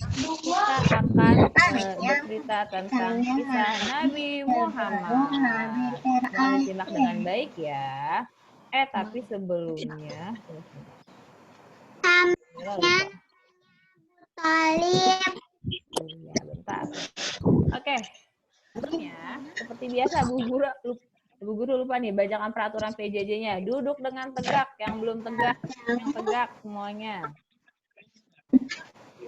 kita akan bercerita tentang kisah Nabi Muhammad. Mohon disimak dengan baik ya. Tapi sebelumnya, iya, bentar. Oke, sebelumnya seperti biasa Bu Guru lupa nih bacakan peraturan PJJ-nya. Duduk dengan tegak, yang belum tegak, yang tegak semuanya.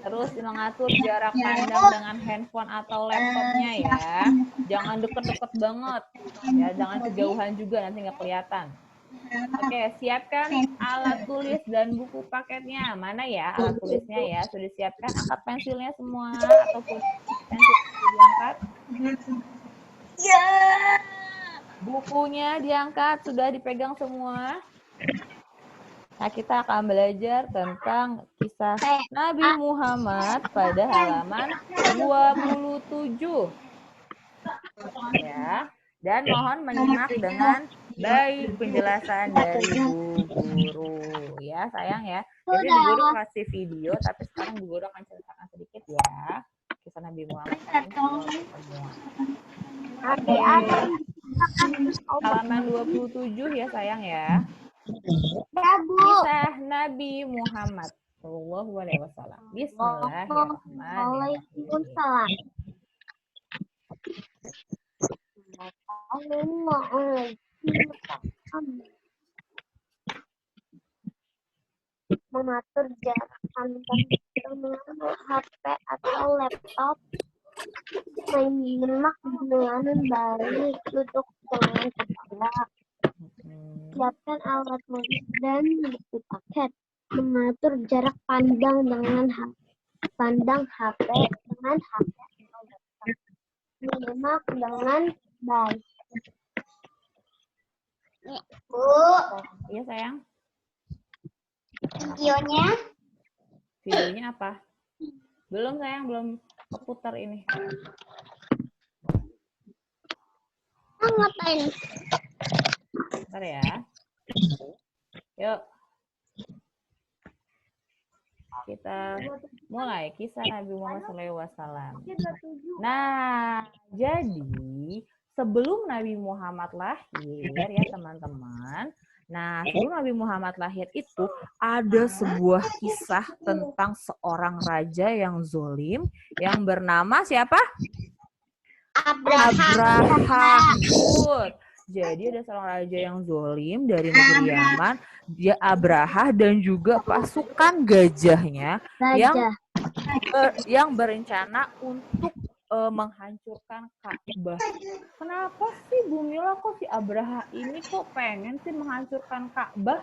Terus mengatur jarak pandang dengan handphone atau laptopnya ya. Jangan deket-deket banget. Ya, jangan kejauhan juga nanti nggak kelihatan. Oke, siapkan alat tulis dan buku paketnya. Mana ya alat tulisnya ya? Sudah siapkan? Angkat pensilnya semua ataupun pensil diangkat. Ya. Bukunya diangkat, sudah dipegang semua. Nah, kita akan belajar tentang kisah Nabi Muhammad pada halaman 27. Ya, dan mohon menyimak dengan baik penjelasan dari Bu Guru. Ya, sayang ya. Jadi Bu Guru kasih video, tapi sekarang Bu Guru akan ceritakan sedikit ya. Kisah Nabi Muhammad semua. Oke. Halaman 27 ya, sayang ya. Kisah Nabi Muhammad Sallallahu Alaihi Wasallam. Bismillahirrahmanirrahim. Mengatur jarak pandang menggunakan HP atau laptop, menyimak dengan baik, duduk dengan tegak. Siapkan alat tulis dan buku paket. Mengatur jarak pandang dengan HP dengan HP atau laptop. Menyimak dengan baik. Bu. Iya sayang. Videonya apa? Belum sayang, belum keputar ini. Ngapain? Bentar ya. Yuk. Kita mulai kisah Nabi Muhammad SAW. Nah, jadi sebelum Nabi Muhammad lahir ya teman-teman. Nah, sebelum Nabi Muhammad lahir itu ada sebuah kisah tentang seorang raja yang zolim yang bernama siapa? Abraham. Jadi ada seorang raja yang zolim dari negeri Yaman, dia Abraha dan juga pasukan gajahnya yang berencana untuk menghancurkan Ka'bah. Kenapa sih Bu Mila kok si Abraha ini kok pengen sih menghancurkan Ka'bah?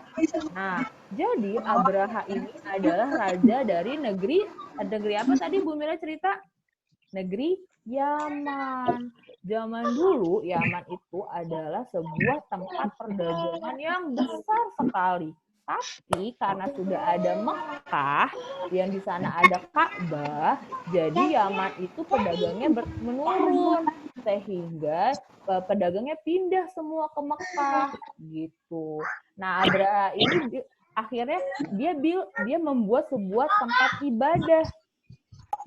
Nah, jadi Abraha ini adalah raja dari negeri apa tadi Bu Mila cerita? Negeri Yaman. Zaman dulu Yaman itu adalah sebuah tempat perdagangan yang besar sekali. Tapi karena sudah ada Mekah yang di sana ada Ka'bah, jadi Yaman itu pedagangnya menurun sehingga pedagangnya pindah semua ke Mekah gitu. Nah, Abraha ini akhirnya dia membuat sebuah tempat ibadah.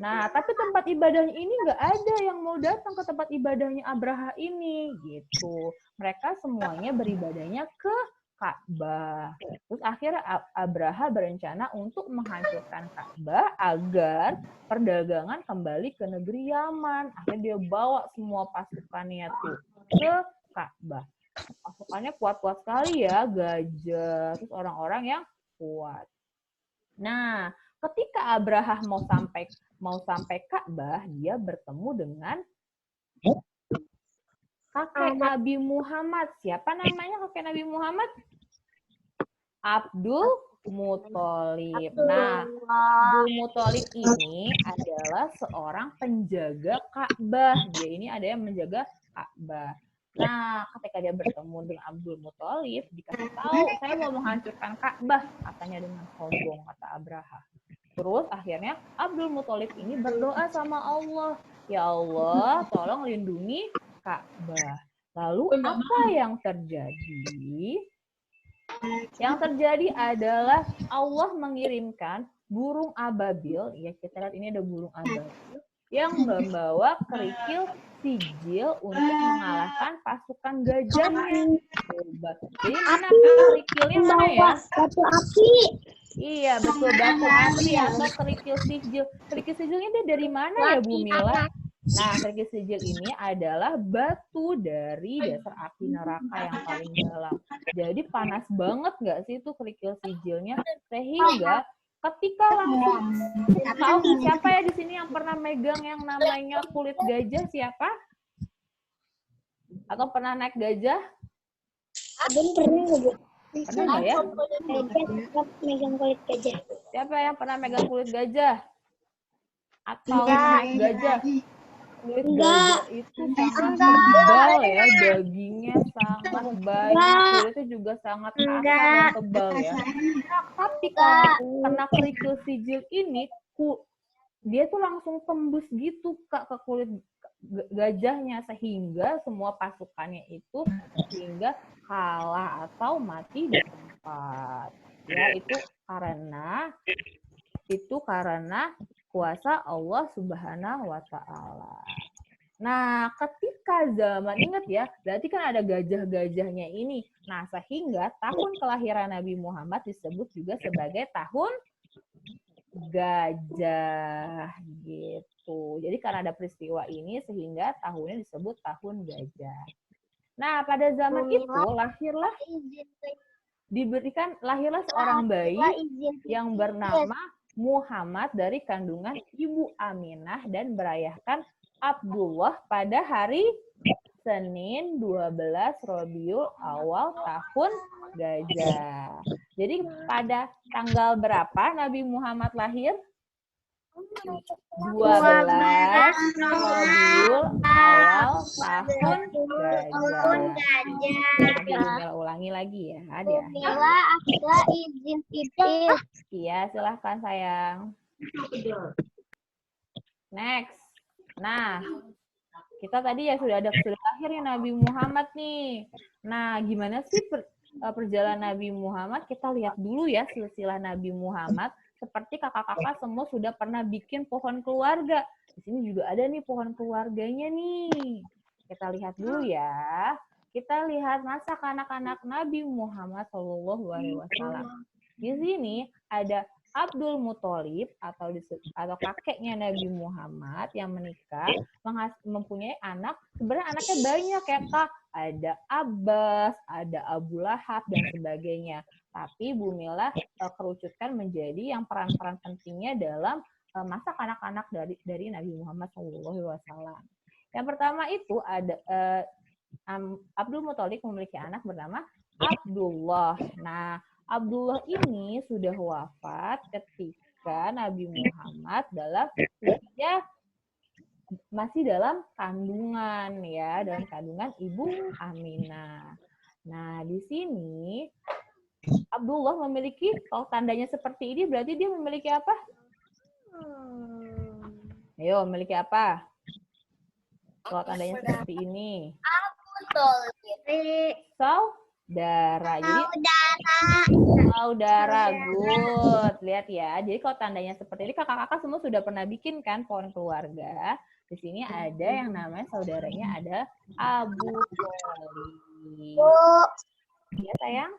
Nah, tapi tempat ibadahnya ini nggak ada yang mau datang ke tempat ibadahnya Abraha ini, gitu. Mereka semuanya beribadahnya ke Ka'bah. Terus akhirnya Abraha berencana untuk menghancurkan Ka'bah agar perdagangan kembali ke negeri Yaman. Akhirnya dia bawa semua pasukannya tuh ke Ka'bah. Pasukannya kuat-kuat sekali ya, gajah, terus orang-orang yang kuat. Nah, ketika Abraha mau sampai Ka'bah, dia bertemu dengan kakek Nabi Muhammad. Siapa namanya kakek Nabi Muhammad? Abdul Muthalib. Nah, Abdul Muthalib ini adalah seorang penjaga Ka'bah. Dia ini ada yang menjaga Ka'bah. Nah, ketika dia bertemu dengan Abdul Muthalib, dikasih tahu, saya mau menghancurkan Ka'bah, katanya dengan sombong, kata Abraha. Terus akhirnya Abdul Muthalib ini berdoa sama Allah. Ya Allah, tolong lindungi Ka'bah. Lalu apa yang terjadi? Yang terjadi adalah Allah mengirimkan burung ababil, ya kita lihat ini ada burung ababil yang membawa kerikil sijil untuk mengalahkan pasukan gajahnya. Coba. Jadi mana kerikilnya mana ya? Batu api. Iya, betul, batu api atau kerikil sijil. Kerikil sijilnya dia dari mana ya, Bu Mila? Nah, kerikil sijil ini adalah batu dari dasar api neraka yang paling dalam. Jadi panas banget nggak sih itu kerikil sijilnya? Sehingga ketika langsung tahu siapa ya di sini yang pernah megang yang namanya kulit gajah, siapa? Atau pernah naik gajah? Abang pernah nggak, Bu? Pernah nggak ya? Megang kulit gajah. Siapa yang pernah megang kulit gajah? Atau naik gajah? Kulit gajah itu sangat tebal ya, dagingnya sangat banyak, kulitnya juga sangat kasar dan tebal ya. Nah, tapi kalau kena kerikil sijil ini, dia tuh langsung tembus gitu Kak ke kulit gajahnya, sehingga semua pasukannya itu sehingga kalah atau mati di tempat. Ya, itu karena kuasa Allah Subhanahu wa Ta'ala. Nah, ketika zaman, ingat ya, berarti kan ada gajah-gajahnya ini. Nah, sehingga tahun kelahiran Nabi Muhammad disebut juga sebagai tahun gajah gitu. Jadi karena ada peristiwa ini sehingga tahunnya disebut tahun gajah. Nah, pada zaman itu lahirlah seorang bayi yang bernama Muhammad dari kandungan Ibu Aminah dan berayahkan Abdullah pada hari Senin 12 Rabiul Awal tahun gajah. Jadi pada tanggal berapa Nabi Muhammad lahir? 12 Rabiul Awal tahun gajah. Nanti ulangi lagi ya, Adia. Mila, Akila izin pipis. Iya, silahkan sayang. Next. Nah, kita tadi ya sudah lahirnya Nabi Muhammad nih. Nah, gimana sih perjalanan Nabi Muhammad? Kita lihat dulu ya silsilah Nabi Muhammad. Seperti kakak-kakak semua sudah pernah bikin pohon keluarga. Di sini juga ada nih pohon keluarganya nih. Kita lihat dulu ya. Kita lihat masa kanak-kanak Nabi Muhammad SAW. Di sini ada Abdul Muthalib atau kakeknya Nabi Muhammad yang menikah, mempunyai anak. Sebenarnya anaknya banyak ya Kak. Ada Abbas, ada Abu Lahab dan sebagainya. Tapi Bu Mila kerucutkan menjadi yang peran-peran pentingnya dalam masa kanak-kanak dari Nabi Muhammad SAW. Yang pertama itu ada Abdul Muthalib memiliki anak bernama Abdullah. Nah, Abdullah ini sudah wafat ketika Nabi Muhammad masih dalam kandungan ya, dalam kandungan Ibu Aminah. Nah, di sini Abdullah memiliki, kalau tandanya seperti ini berarti dia memiliki apa? Ayo, memiliki apa? Kalau tandanya seperti ini. Saudara. Jadi saudara, good. Lihat ya. Jadi kalau tandanya seperti ini, kakak-kakak semua sudah pernah bikin kan pohon keluarga. Di sini ada yang namanya saudaranya ada Abu Thalib. Ya sayang?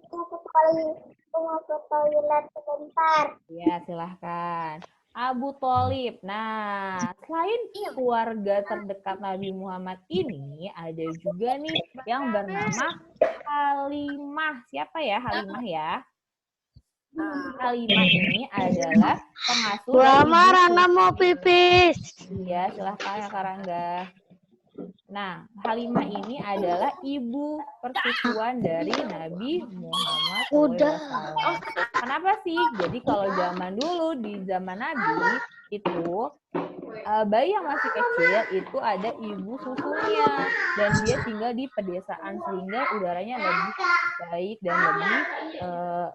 Mau ke toilet sebentar. Ya, silahkan. Abu Thalib. Nah, selain keluarga terdekat Nabi Muhammad ini, ada juga nih yang bernama Halimah. Siapa ya Halimah ya? Halimah ini adalah pengasuh. Rana mau pipis. Ya, silahkan ya Karangga. Nah, Halimah ini adalah ibu persusuan dari Nabi Muhammad SAW. Kenapa sih? Jadi kalau zaman dulu, di zaman Nabi, itu bayi yang masih kecil itu ada ibu susunya. Dan dia tinggal di pedesaan sehingga udaranya lebih baik dan lebih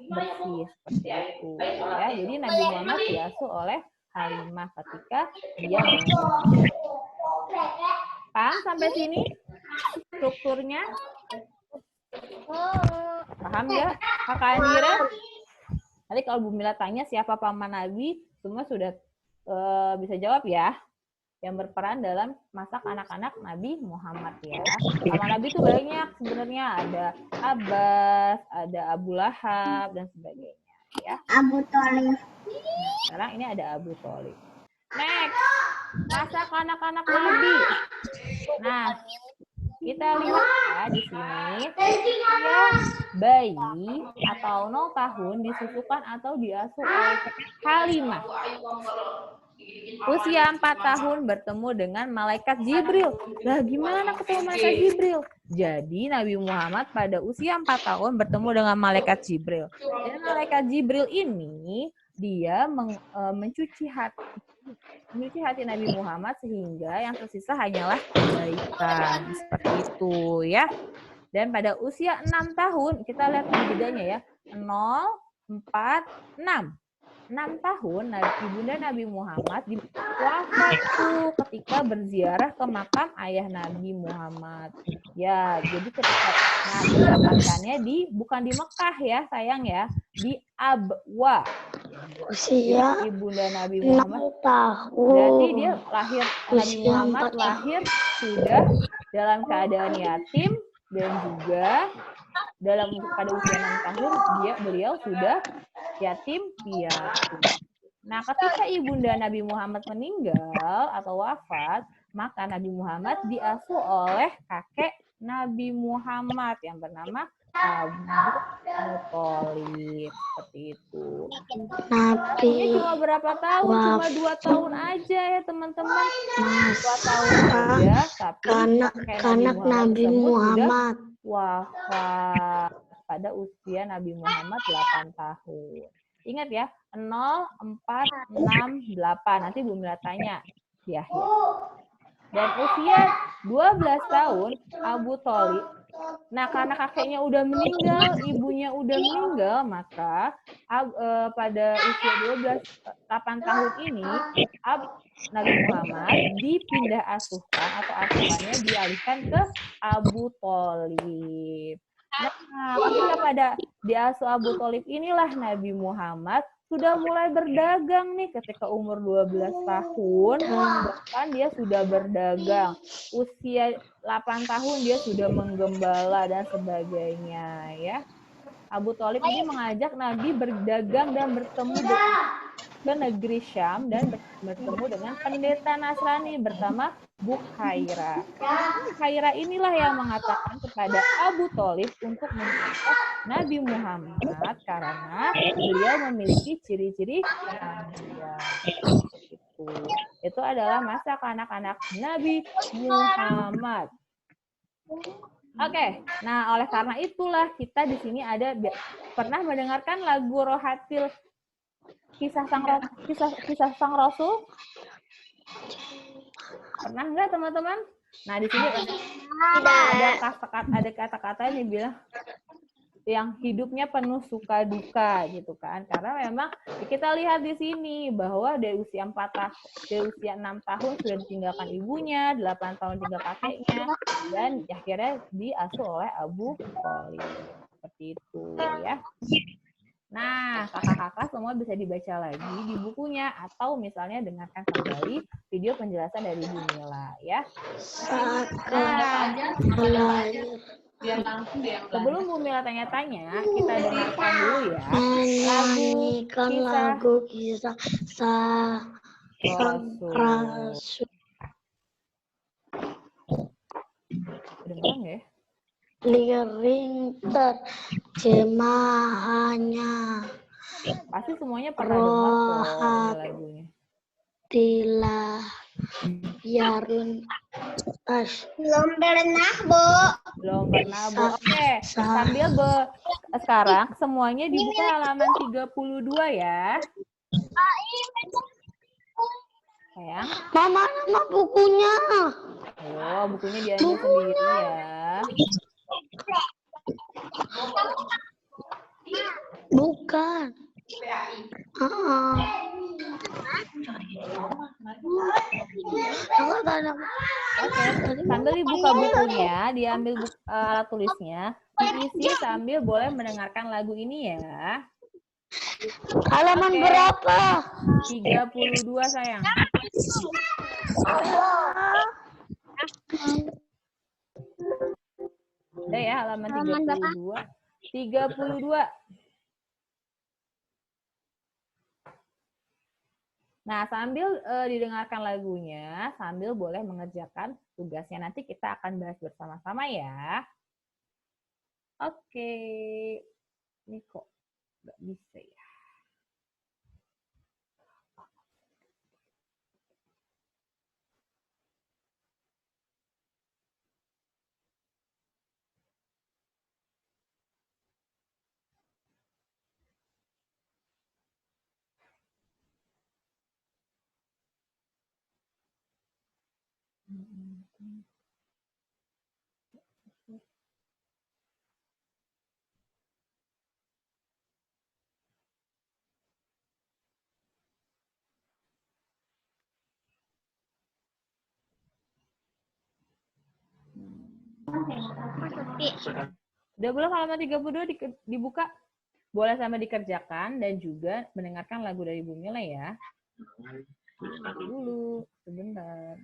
bersih. Seperti itu. Ya, jadi Nabi Muhammad diasuh oleh Halimah ketika dia bangun. Paham sampai sini strukturnya? Paham ya, Kakak Andira? Tadi kalau Bu Mila tanya siapa paman Nabi, semua sudah bisa jawab ya. Yang berperan dalam masak anak-anak Nabi Muhammad ya. Paman Nabi itu banyak sebenarnya, ada Abbas, ada Abu Lahab dan sebagainya ya. Abu Thalib. Nah, sekarang ini ada Abu Thalib. Next, masak anak-anak Nabi. Nah, kita lihat ya di sini, usia bayi atau 0 tahun disusukan atau diasuh oleh Halimah. Usia 4 tahun bertemu dengan malaikat Jibril. Lah gimana ketemu malaikat Jibril? Jadi Nabi Muhammad pada usia 4 tahun bertemu dengan malaikat Jibril. Dan malaikat Jibril ini dia mencuci hati Nabi Muhammad sehingga yang tersisa hanyalah kebaikan. Seperti itu ya. Dan pada usia 6 tahun, kita lihat bedanya ya. 0, 4, 6. 6 tahun Ibunda Nabi Muhammad wafat tuh ketika berziarah ke makam ayah Nabi Muhammad. Ya, jadi ketika didapatkannya bukan di Mekah ya, sayang ya, di Abwa. Usia Ibunda Nabi Muhammad 6 tahun. Berarti dia lahir, Nabi Muhammad lahir sudah dalam keadaan yatim dan juga pada usia 6 tahun beliau sudah yatim piatu. Nah, ketika ibunda Nabi Muhammad meninggal atau wafat, maka Nabi Muhammad diasuh oleh kakek Nabi Muhammad yang bernama Abu Thalib. Seperti itu. Ini cuma berapa tahun? Cuma 2 tahun aja ya teman-teman. 2 tahun aja, tapi anak Nabi Muhammad wafat pada usia Nabi Muhammad 8 tahun. Ingat ya, 0, 4, 6, 8. Nanti Bu Mila tanya di akhir. Dan usia 12 tahun, Abu Thalib. Nah, karena kakeknya udah meninggal, ibunya udah meninggal, maka pada usia 8 tahun ini, Nabi Muhammad dipindah asuhkan atau asuhannya dialihkan ke Abu Thalib. Nah, ketika pada diasuh Abu Thalib inilah Nabi Muhammad sudah mulai berdagang nih ketika umur 12 tahun. Bahkan dia sudah berdagang. Usia 8 tahun dia sudah menggembala dan sebagainya ya. Abu Thalib ini mengajak Nabi berdagang dan bertemu ke negeri Syam dan bertemu dengan pendeta Nasrani bernama Bukhaira. Bukhaira inilah yang mengatakan kepada Abu Thalib untuk menangkap Nabi Muhammad karena beliau memiliki ciri-ciri kenabian. Itu adalah masa kanak-kanak Nabi Muhammad. Oke, nah oleh karena itulah kita di sini pernah mendengarkan lagu Rohatil kisah sang Rasul? Pernah nggak teman-teman? Nah di sini ada kata-kata yang bilang yang hidupnya penuh suka duka gitu kan? Karena memang kita lihat di sini bahwa dari usia 6 tahun sudah ditinggalkan ibunya, 8 tahun tinggal kakeknya, dan akhirnya diasuh oleh Abu Thalib. Seperti itu ya. Nah, kakak-kakak semua bisa dibaca lagi di bukunya atau misalnya dengarkan kembali video penjelasan dari Bu Mila ya. Sebelum Bu Mila tanya-tanya, kita dengarkan dulu ya lagu kisah sang Rasul. Dengar nggak ya? Liring terjemahannya. Pasti semuanya pernah dengar kok lagunya. Tilah biarun belum pernah, Bu. Belum pernah, Bu. Oke, sambil sekarang semuanya dibuka halaman 32 ya. Sayang. Mama, nama bukunya. Oh, bukunya diambil sendiri ya. Bukan. Oke, sambil dibuka bukunya, diambil alat tulisnya, diisi sambil boleh mendengarkan lagu ini ya. Halaman Oke. berapa? 32 sayang. Udah ya, halaman 32. 32. Nah, sambil didengarkan lagunya, sambil boleh mengerjakan tugasnya. Nanti kita akan bahas bersama-sama ya. Oke. Ini kok nggak bisa ya. Udah belum halaman 32 dibuka? Boleh sama dikerjakan dan juga mendengarkan lagu dari Bu Mila ya. Dulu, sebentar.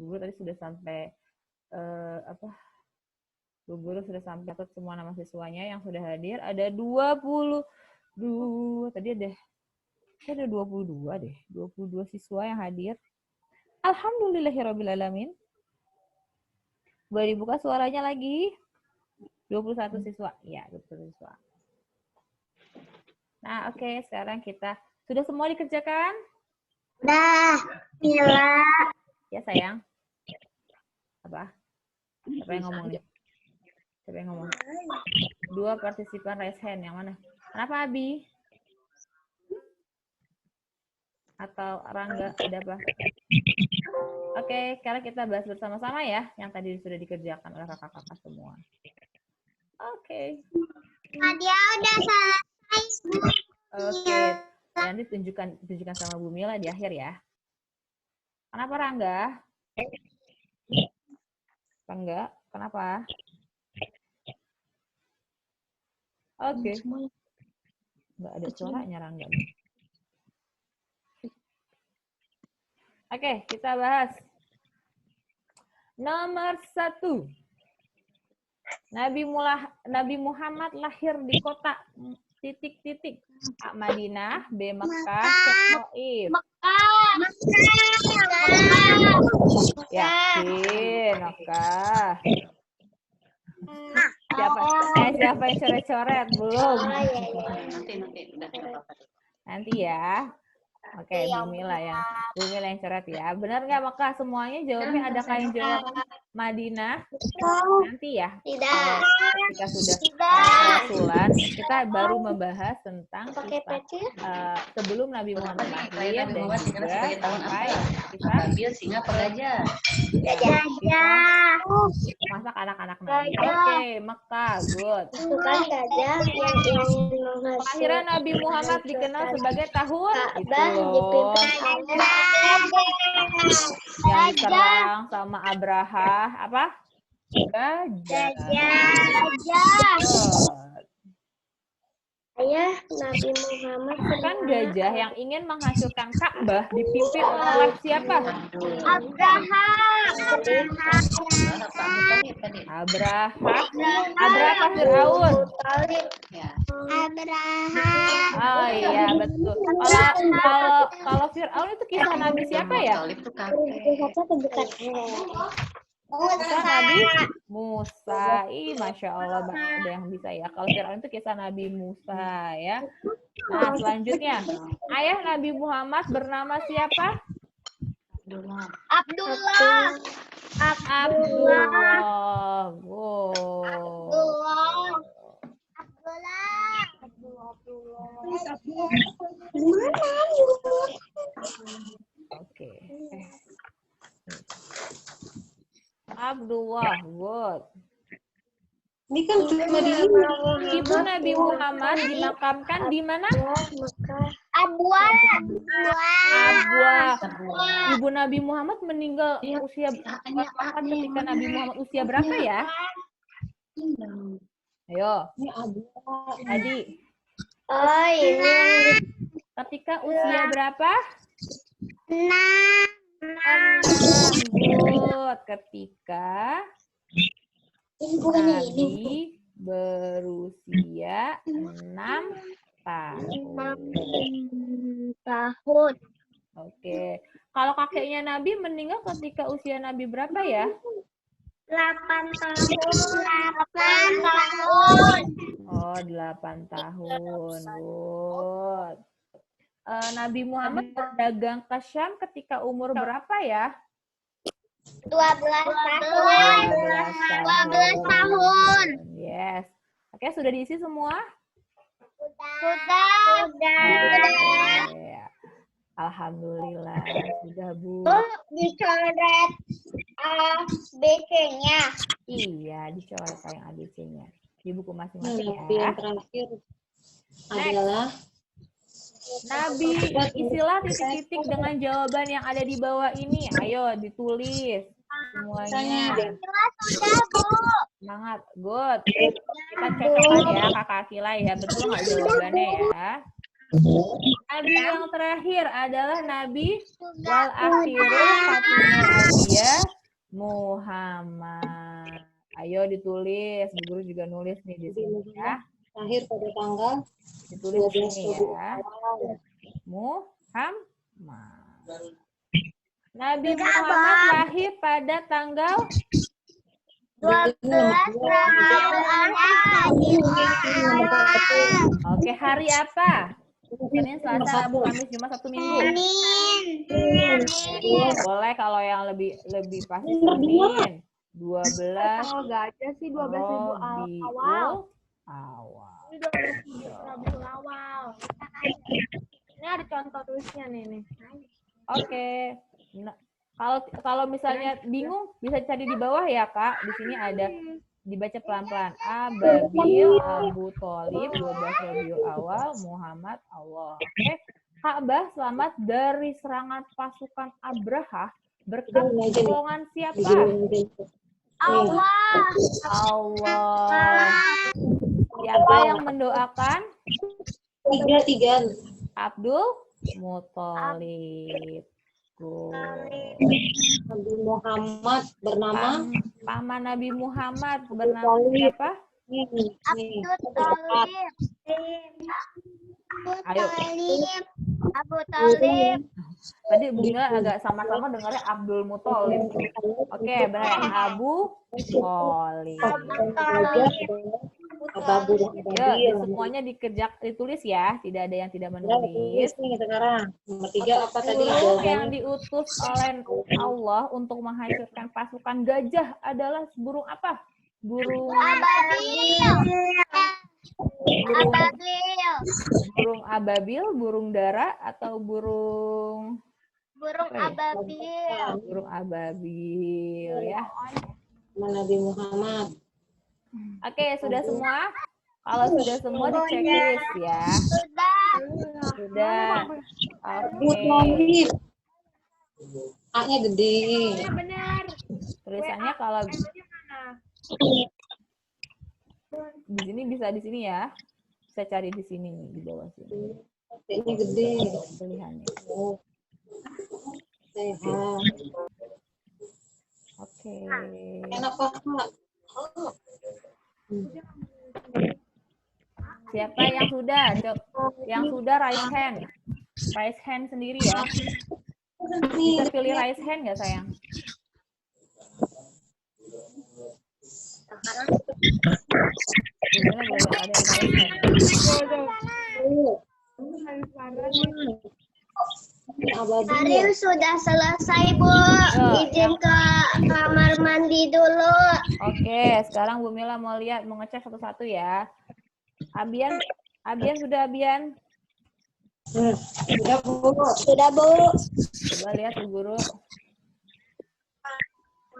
Bu Guru tadi sudah sampai Bu Guru sudah sampai catat semua nama siswanya yang sudah hadir. Ada 22. Tadi ada 22 deh. 22 siswa yang hadir. Alhamdulillahirrabbilalamin. Boleh dibuka suaranya lagi. 21 siswa. Ya, 21 siswa. Nah, oke. Sekarang kita sudah semua dikerjakan? Dah, Mila. Ya, sayang. Apa? Siapa yang ngomong nih? Siapa yang ngomong? 2 partisipan raise hand. Yang mana? Kenapa, Abi? Atau Rangga? Ada apa? Oke, sekarang kita bahas bersama-sama ya. Yang tadi sudah dikerjakan oleh kakak-kakak semua. Oke. Dia udah selesai. Oke. Nanti tunjukkan sama Bu Mila di akhir ya. Kenapa Rangga? Rangga, kenapa? Oke. Nggak ada suaranya Rangga. Oke, kita bahas. Nomor 1. Nabi Muhammad lahir di kota ... A. Madinah, B. Mekah, C. Taif. Yakin, Mekah. Siapa yang coret-coret? Belum. Nanti ya. Oke, Bu Mila yang coret ya. Benar nggak Mekah? Semuanya jawabnya ada yang jawab Madinah. Nanti ya. Tidak. Ketika sudah rasulan, kita baru membahas tentang sebelum Nabi Muhammad lahir dan juga sampai kita singa pengajar. masak anak-anak Nabi. Oke, Mekah, good. Bukan gajah yang ingin menghasilkan. Kelahiran Nabi Muhammad dikenal sebagai tahun yang diserang sama Abraha apa? Gajah. Ayah Nabi Muhammad Kan gajah yang ingin menghancurkan Ka'bah dipimpin oleh siapa? Abraha Fir'aun. Oh iya betul. Kalau Fir'aun itu kisah Nabi siapa ya? Kisah Nabi Musa. Masya Allah, ada yang bisa ya. Kalau Fir'aun itu kisah Nabi Musa ya. Nah, selanjutnya. Ayah Nabi Muhammad bernama siapa? Abdullah. Oke. Abdullah, good. Ini kan cuma di Ibu Nabi Muhammad dimakamkan di mana? Abwa. Ibu Nabi Muhammad meninggal usia ketika Nabi Muhammad usia berapa ya? Ayo. Adi. Oh, ini. Ketika usia berapa? 6. Good. Ketika Nabi berusia 6 tahun. Oke. Kalau kakeknya Nabi meninggal ketika usia Nabi berapa ya? 8 tahun. Oh, 8 tahun. Good. Nabi Muhammad berdagang ke Syam ketika umur berapa ya? 12 tahun. Yes. Oke, sudah diisi semua? Sudah. Ya. Alhamdulillah, sudah Bu. Dicoret ABC-nya. Iya, dicoret sayang ABC-nya. Di buku masing-masing Nabi ya. yang terakhir adalah Nabi, isilah titik-titik dengan jawaban yang ada di bawah ini. Ayo, ditulis semuanya. Sudah, Bu. Semangat, good. Kita cocokkan ya, Kakak Akila ya. Betul nggak jawabannya ya? Nabi yang terakhir adalah Nabi wal akhiru khatimul anbiya Muhammad. Ayo ditulis, Bu Guru juga nulis nih di sini ya. Lahir pada tanggal Ditulis di 12 sini ya. Muhammad. Nabi Muhammad lahir pada tanggal 12 Rabiul Awal. Oke, hari apa? Senin, Selasa, Rabu, Kamis, Jumat, Sabtu, Minggu. Senin. Boleh kalau yang lebih pasti Senin. 12 Tanggal gajah sih 12.000 awal. awal. Ini 12.000 Rabiul Awal. Ini ada contoh tulisnya nih. Oke. Nah, kalau misalnya bingung bisa cari di bawah ya, Kak. Di sini ada dibaca pelan-pelan. Ababil, Abu Thalib, 12 Rabiul Awal, Muhammad, Allah. Oke. Ka'bah selamat dari serangan pasukan Abraha berkat pertolongan siapa? Allah. Allah. Siapa yang mendoakan? Tiga. Abdul Muthalib. Nabi Muhammad bernama Paman Nabi Muhammad bernama siapa? Abdul Thalib. Ayo. Abu Thalib. Tadi Bunda agak sama-sama dengarnya Abdul Muthalib. Oke, benar. Abu Thalib. Ya, semuanya ditulis ya. Tidak ada yang tidak menulis. Sekarang nomor 3 apa tadi Burung jawabannya? yang diutus oleh Allah untuk menghancurkan pasukan gajah adalah burung apa? Burung burung ababil, burung dara, atau burung ababil. burung ababil ya. Nabi Muhammad. Oke, sudah semua? Kalau sudah semua di checklist ya. Sudah. Oke. A-nya gede. Benar. Tulisannya kalau di sini bisa di sini ya. Bisa cari di sini nih, di bawah sini. A-nya gede. Pilihannya. Sehat. Oke. Enak Pak. Siapa yang sudah? Yang sudah raise hand. Raise hand sendiri ya. Bisa pilih raise hand nggak sayang? Gimana boleh ada yang raise hand? Karim sudah selesai, Bu. Izin ke kamar mandi dulu. Oke, sekarang Bu Mila mau lihat, mau ngecek satu-satu ya. Abian sudah Abian? Sudah Bu. Sudah, Bu. Coba lihat Bu Guru.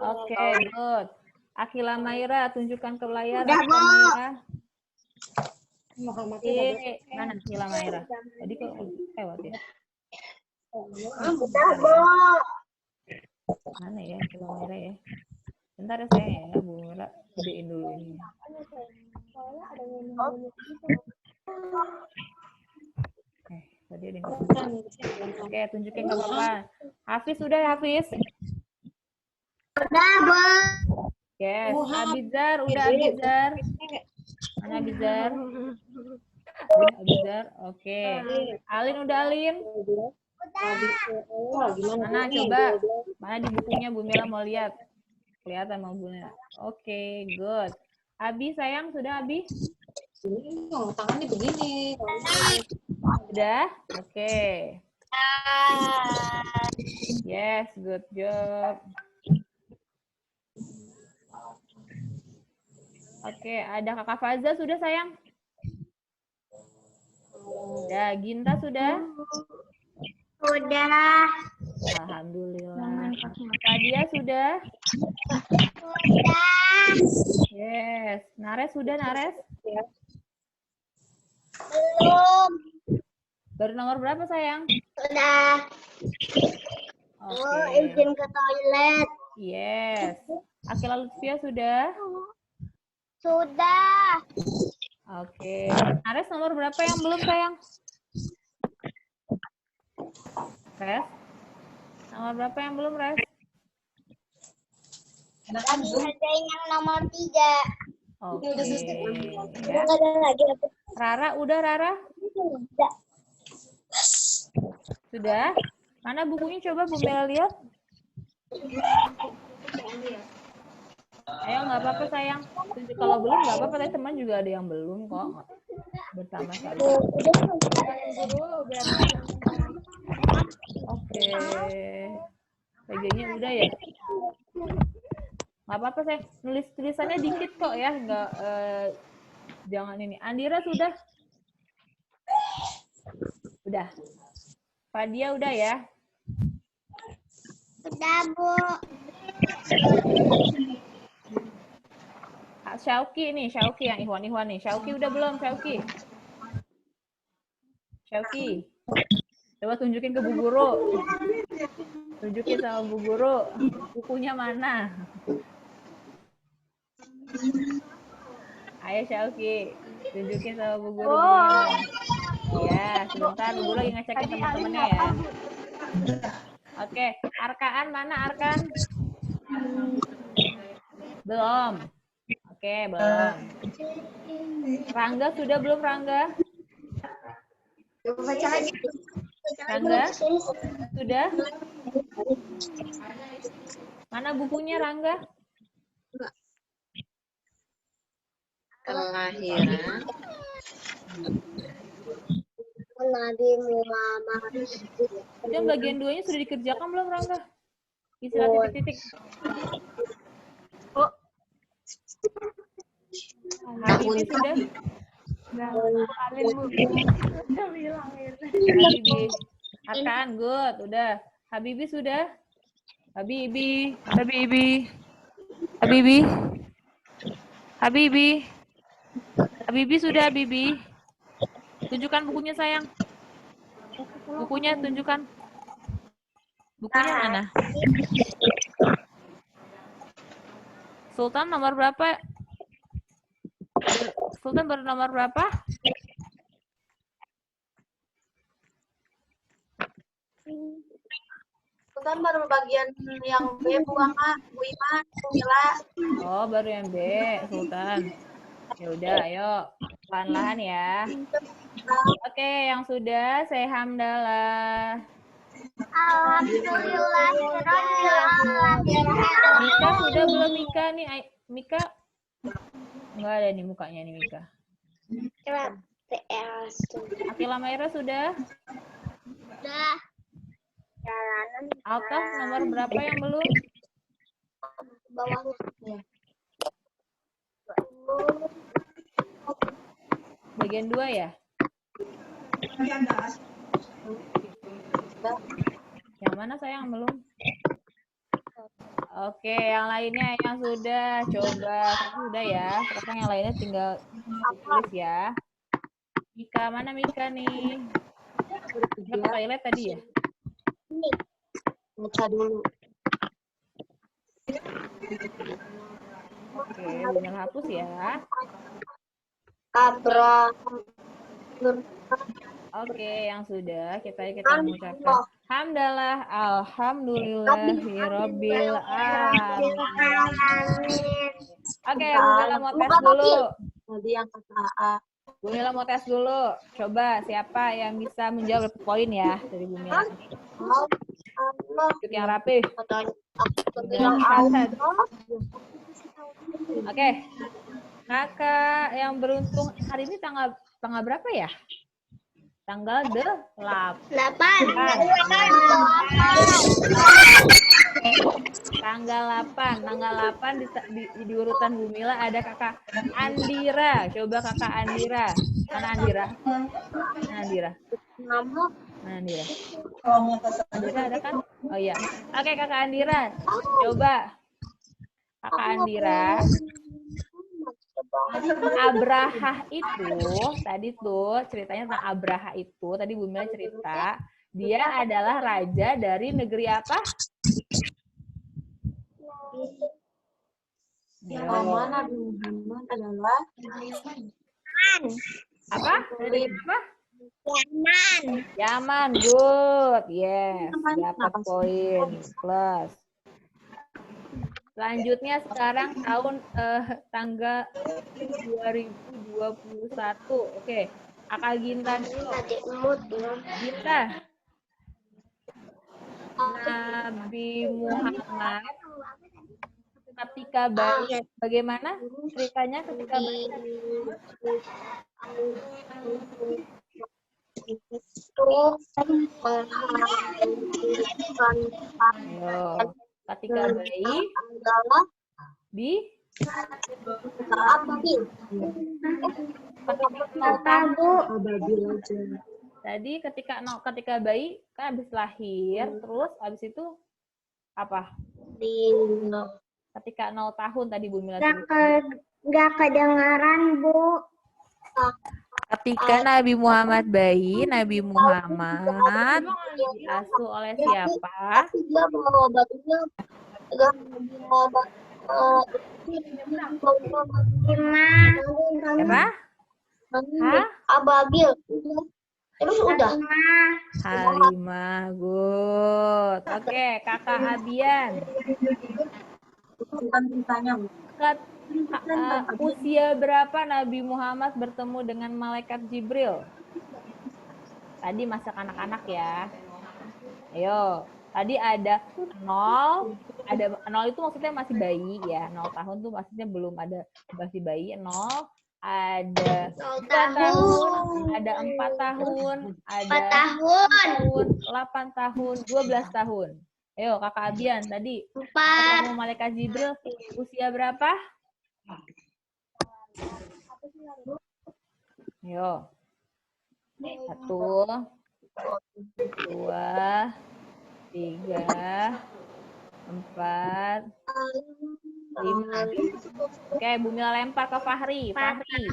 Oke, good. Akila Maira, tunjukkan ke layar. Udah, Bu. Mana Akila Maira? Tadi kok lewat ya? Sudah, Bu. Mana ya Akila Maira ya? Bentar ya sayang ya, Bu Mira. Gedein dulu ini. Tadi ada yang Oke, tunjukin ke Papa. Hafiz sudah, Hafiz? Sudah, Bu. Yes, Abizar, udah Abizar. Mana Abizar? Abizar, oke. Alin udah Alin? Mana coba? Mana di bukunya Bu Mila mau lihat? Kelihatan mau Bu Mila. Oke, good. Abi sayang, sudah Abi? Tangannya begini. Sudah? Oke. Yes, good job. Oke, ada Kakak Faza sudah sayang? Sudah. Ginta sudah? Sudah. Alhamdulillah. Fadia sudah? Sudah. Yes. Nares sudah, Nares? Belum. Baru nomor berapa sayang? Sudah. Oke. Izin ke toilet. Yes. Akila Lutfia sudah? Sudah. Oke. Nares nomor berapa yang belum sayang? Res? Nomor berapa yang belum, Res? Enakan Zoom. Kerjain yang nomor 3. Oke. Udah selesai. Ya. Ada lagi apa? Rara, udah Rara? Tidak. Sudah? Mana bukunya coba Bu Mela lihat? Ayo, nggak apa-apa sayang. Kalau belum nggak apa-apa, tapi teman juga ada yang belum kok. Bersama saja. Dulu biar Oke. PG-nya udah ya? Nggak apa-apa saya. Nulis tulisannya dikit kok ya, nggak jangan ini. Andira sudah? Udah. Fadia udah ya? Udah, Bu. Syauki nih, Syauki yang Ihwan nih. Syauki udah belum, Syauki? Syauki. Coba tunjukin ke Bu Guru. Tunjukin sama Bu Guru. Bukunya mana? Ayo Syauki. Tunjukin sama Bu Guru bukunya mana. Ya, sebentar Bu Guru lagi ngecekin teman-temannya ya. Oke, Arkaan mana Arkan? Belum. Oke, belum. Rangga sudah belum Rangga? Baca lagi. Rangga? Sudah? Mana bukunya Rangga? Kelahiran. Nabi Muhammad. Itu yang bagian 2-nya sudah dikerjakan belum Rangga? Istilah titik-titik. Oh. Habibi sudah? Udah bilang itu. Habibi. Arkan, good. Udah. Habibi sudah? Habibi. Habibi. Habibi. Habibi. Habibi sudah, Habibi. Tunjukkan bukunya, sayang. Bukunya tunjukkan. Bukunya mana? Sultan nomor berapa? Sultan baru nomor berapa? Sultan baru bagian yang B, Bu Ama, Bu Ima, Bu Mila. Oh, baru yang B, Sultan. Ya udah, ayo. Pelan-pelan ya. Oke, yang sudah saya hamdalah. Alhamdulillah. Mika sudah belum Mika nih? Mika? Enggak ada nih mukanya nih Mika. Akila Maira sudah? Udah. Jalanan Alta nomor berapa yang belum? bawahnya. Bagian 2 ya? Yang mana sayang belum? Oke, yang lainnya yang sudah coba sudah ya. Sekarang yang lainnya tinggal tulis ya. Mika mana Mika nih? Mika ke toilet tadi ya? Baca dulu. Oke, benar hapus ya. Abraham. Oke, yang sudah kita mengucapkan hamdalah alhamdulillahirabbil alamin. Oke, Bu Mila mau tes dulu. Tadi yang kata AA. Bu Mila mau tes dulu. Coba siapa yang bisa menjawab berapa poin ya dari Bu Mila. Allah. Ikut yang rapi. Katanya aku Dan bilang catat. Allah. Oke. Kakak yang beruntung hari ini tanggal berapa ya? Tanggal 8. Tanggal 8 di urutan Bu Mila ada Kakak Andira. Coba Kakak Andira. Mana Andira? Mana Andira? Nama Mana Andira? Andira ada kan? Oh iya. Oke Kakak Andira. Coba. Kakak Andira. Abraha itu tadi tuh ceritanya tentang Abraha itu tadi Bu Mila cerita dia adalah raja dari negeri apa? Muhammad Nabi Muhammad adalah Apa? Dari apa? Yaman, good. Yes, dapat poin plus. Selanjutnya sekarang tanggal 2021. Oke, Kakak Ginta dulu. Ginta. Nabi Muhammad ketika bayi, bagaimana ceritanya ketika bayi? Ayo, ketika bayi di tadi ketika bayi kan habis lahir, terus habis itu apa? Ketika 0 tahun tadi Bu Mila cerita. Nggak kedengaran, Bu. Ketika Nabi Muhammad bayi, Nabi Muhammad diasuh oleh siapa? Siapa? Hah? Ababil. Terus udah. Halimah, good. Oke, Kakak Abian. Usia berapa Nabi Muhammad bertemu dengan malaikat Jibril? Tadi masa anak-anak ya. Ayo, tadi ada 0, ada 0 itu maksudnya masih bayi ya. 0 tahun tuh maksudnya belum ada, masih bayi. 0, ada 2 tahun, ada 4 tahun, ada 8 tahun, 12 tahun. Ayo, Kakak Abian tadi ketemu malaikat Jibril usia berapa? Ayo. 1, 2, 3, 4, 5. Oke, Bu Mila lempar ke Fahri. Fahri,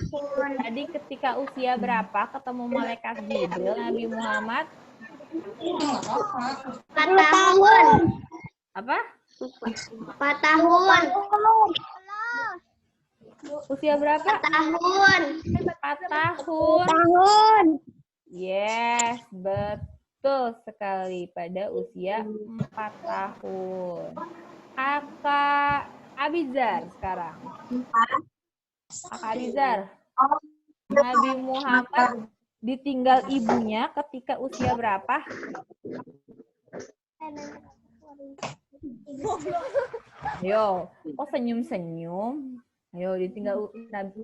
tadi ketika usia berapa ketemu malaikat Jibril Nabi Muhammad? 4 tahun. Apa? 4 tahun. Usia berapa? 4 tahun. 4 tahun. Yes, betul sekali pada usia 4 tahun. Kakak Abizar sekarang. Kakak Abizar. Nabi Muhammad ditinggal ibunya ketika usia berapa? Ayo, kok senyum-senyum? Ayo, ditinggal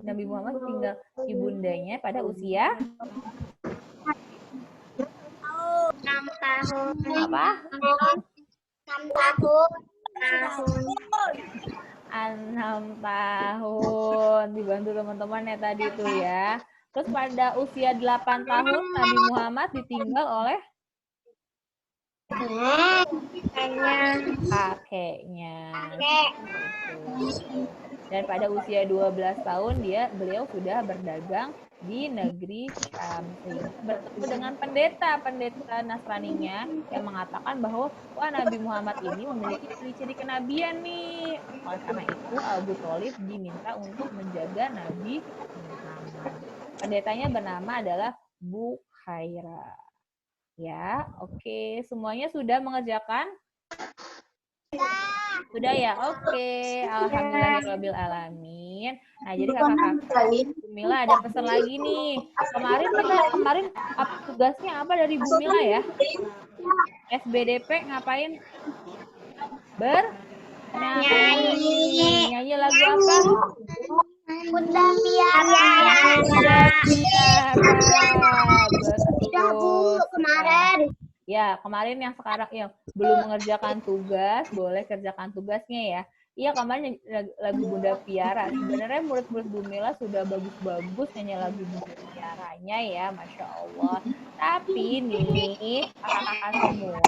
Nabi Muhammad tinggal ibundanya pada usia 6 tahun. apa? 6 tahun. 6 tahun. Dibantu teman-teman ya tadi tuh ya. Terus pada usia 8 tahun Nabi Muhammad ditinggal oleh kakeknya. Dan pada usia 12 tahun beliau sudah berdagang di negeri Syam. Bertemu dengan pendeta Nasraninya yang mengatakan bahwa wah Nabi Muhammad ini memiliki ciri-ciri kenabian nih. Oleh karena itu Abu Thalib diminta untuk menjaga Nabi Muhammad. Pendetanya bernama adalah Bukhaira. Ya, oke. Semuanya sudah mengerjakan? Sudah ya? Oke. Alhamdulillahirabbil alamin. Nah, jadi kakak-kakak Bu Mila ada pesan lagi nih. Kemarin tugasnya apa dari Bu Mila ya? SBDP ngapain? Nyanyi lagu apa? Bunda Piara. Betul. Kemarin. Ya, kemarin yang sekarang yang belum mengerjakan tugas, boleh kerjakan tugasnya ya. Iya, kemarin lagu Bunda Piara. Sebenarnya murid-murid Bu Mila sudah bagus-bagus nyanyi lagu Bunda Piaranya ya, Masya Allah. Tapi nih, kakak-kakak semua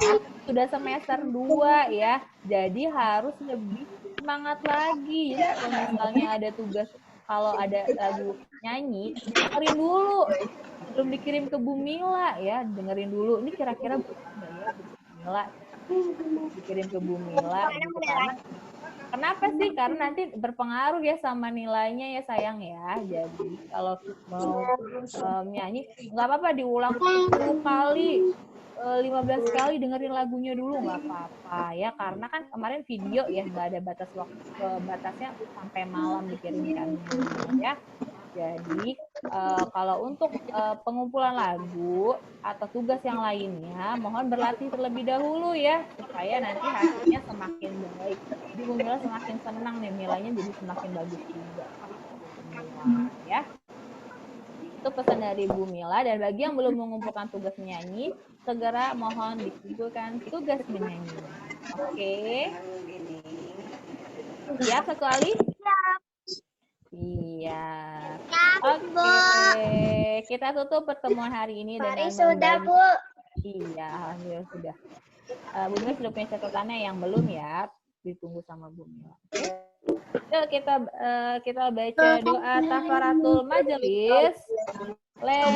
sudah semester 2 ya, jadi harus lebih semangat lagi. Jadi kalau misalnya ada tugas, kalau ada lagu nyanyi, dengerin dulu. Belum dikirim ke Bu Mila ya, dengerin dulu. Ini kira-kira Bu Mila dikirim ke Bu Mila gitu, karena Kenapa sih? Karena nanti berpengaruh ya sama nilainya ya sayang ya. Jadi kalau mau nyanyi nggak apa-apa diulang 10 kali, 15 kali dengerin lagunya dulu nggak apa-apa ya. Karena kan kemarin video ya nggak ada batas waktu, batasnya sampai malam dikirimkan ya. Jadi kalau untuk pengumpulan lagu atau tugas yang lainnya, mohon berlatih terlebih dahulu ya, supaya nanti hasilnya semakin baik. Jadi Bu Mila semakin senang nih, nilainya jadi semakin bagus juga. Ya, itu pesan dari Bu Mila. Dan bagi yang belum mengumpulkan tugas menyanyi, segera mohon dikumpulkan tugas menyanyi. Oke? Siap satu kali? Iya. Oke, kita tutup pertemuan hari ini dengan Sudah, Bu. Iya, alhamdulillah sudah. Bu Mila sudah punya catatannya, yang belum ya, ditunggu sama Bu Mila. Yuk kita baca doa kafaratul majelis. Let's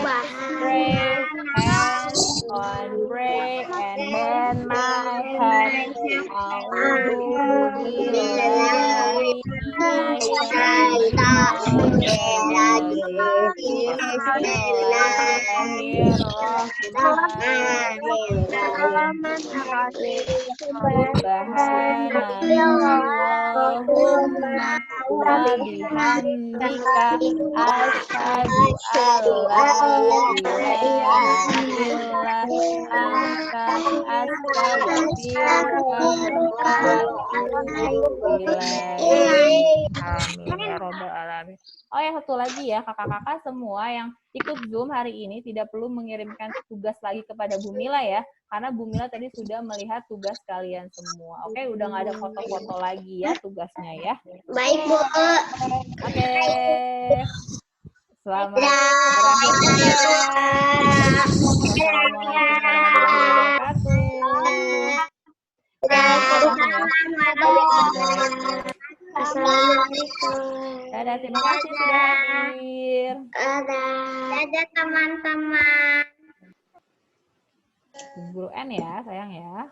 pray and pray and bend my head. Bihamdika asyhadu alla ilaha illa anta astaghfiruka wa atubu ilaik. Amin ya rabbal alamin. Oh ya, satu lagi ya, kakak-kakak semua yang ikut Zoom hari ini tidak perlu mengirimkan tugas lagi kepada Bu Mila ya, karena Bu Mila tadi sudah melihat tugas kalian semua. Oke, udah nggak ada foto-foto lagi ya tugasnya ya. Baik, Bu. Oke. Selamat berakhir kuliah. Assalamualaikum warahmatullahi wabarakatuh. Assalamualaikum. Dadah, terima kasih sudah hadir. Dadah teman-teman. Guru N ya, sayang ya.